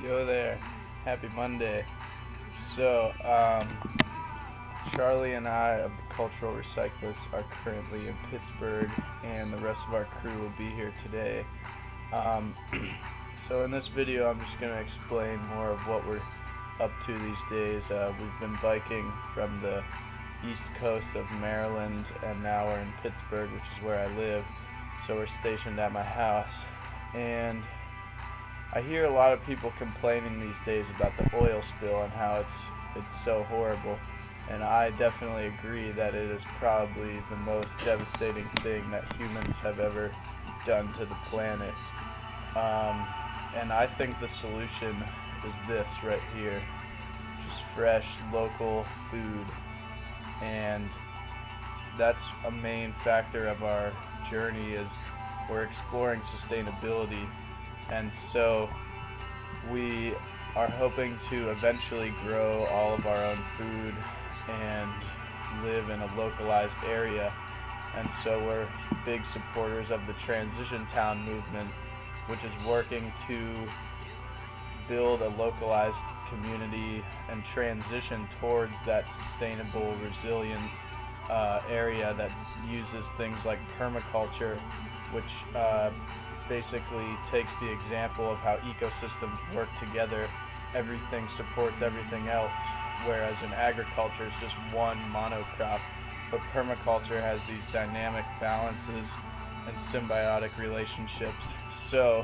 Yo there. Happy Monday. So, Charlie and I of the Cultural Recyclists are currently in Pittsburgh, and the rest of our crew will be here today. Um, so, in this video, I'm just going to explain more of what we're up to these days. We've been biking from the east coast of Maryland, and now we're in Pittsburgh, which is where I live. So, we're stationed at my house. And I hear a lot of people complaining these days about the oil spill and how it's so horrible, and I definitely agree that it is probably the most devastating thing that humans have ever done to the planet. And I think the solution is this right here: just fresh, local food, and that's a main factor of our journey. Is we're exploring sustainability. And so we are hoping to eventually grow all of our own food and live in a localized area. And so we're big supporters of the Transition Town movement, which is working to build a localized community and transition towards that sustainable, resilient area that uses things like permaculture, which basically takes the example of how ecosystems work together. Everything supports everything else, whereas in agriculture it's just one monocrop. But permaculture has these dynamic balances and symbiotic relationships. So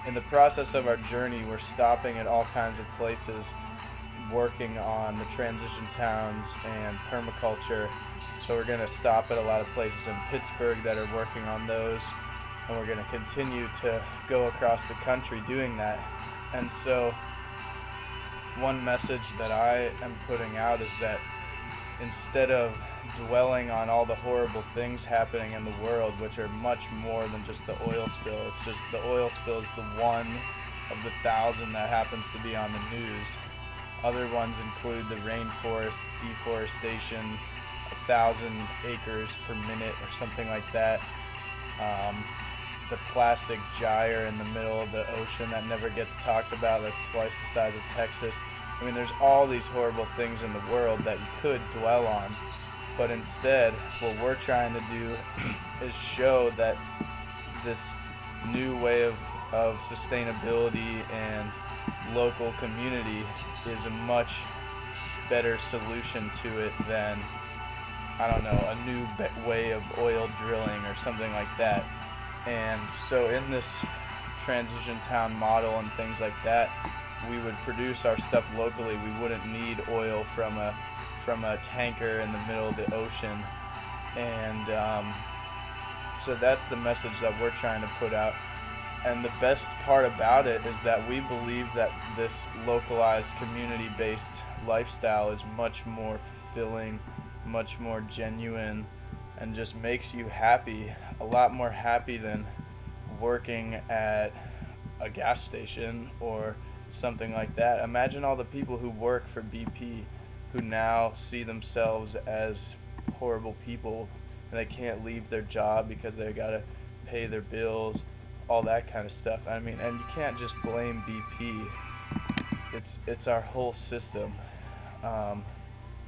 in the process of our journey, we're stopping at all kinds of places working on the transition towns and permaculture. So we're going to stop at a lot of places in Pittsburgh that are working on those, and we're going to continue to go across the country doing that. And so one message that I am putting out is that instead of dwelling on all the horrible things happening in the world, which are much more than just the oil spill, it's just the oil spill is the one of the 1,000 that happens to be on the news. Other ones include the rainforest deforestation, 1,000 acres per minute or something like that. The plastic gyre in the middle of the ocean that never gets talked about, that's twice the size of Texas. I mean, there's all these horrible things in the world that you could dwell on, but instead what we're trying to do is show that this new way of sustainability and local community is a much better solution to it than, I don't know, a new way of oil drilling or something like that. And so in this transition town model and things like that, we would produce our stuff locally. We wouldn't need oil from a tanker in the middle of the ocean. And so that's the message that we're trying to put out. And the best part about it is that we believe that this localized, community-based lifestyle is much more fulfilling, much more genuine, and just makes you happy, a lot more happy than working at a gas station or something like that. Imagine all the people who work for BP who now see themselves as horrible people, and they can't leave their job because they gotta pay their bills, all that kind of stuff. I mean, and you can't just blame BP. It's our whole system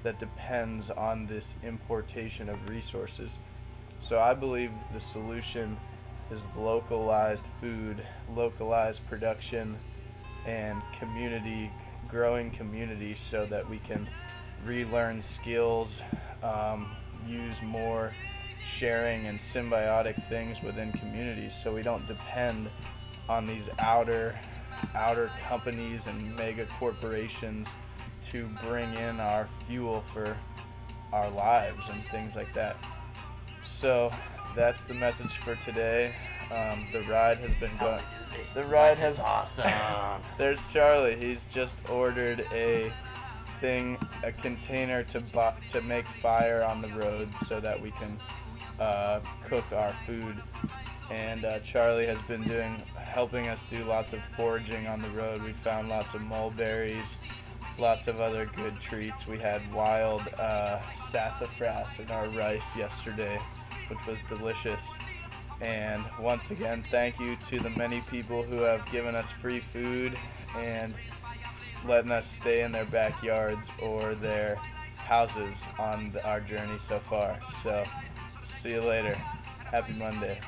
that depends on this importation of resources. So I believe the solution is localized food, localized production, and growing community, so that we can relearn skills, use more sharing and symbiotic things within communities, so we don't depend on these outer companies and mega corporations to bring in our fuel for our lives and things like that. So that's the message for today. The ride has been going. The ride has awesome. There's Charlie. He's just ordered a container to make fire on the road so that we can cook our food. And Charlie has been helping us do lots of foraging on the road. We found lots of mulberries, lots of other good treats. We had wild sassafras in our rice yesterday, which was delicious. And once again, thank you to the many people who have given us free food and letting us stay in their backyards or their houses on our journey so far. So, see you later. Happy Monday.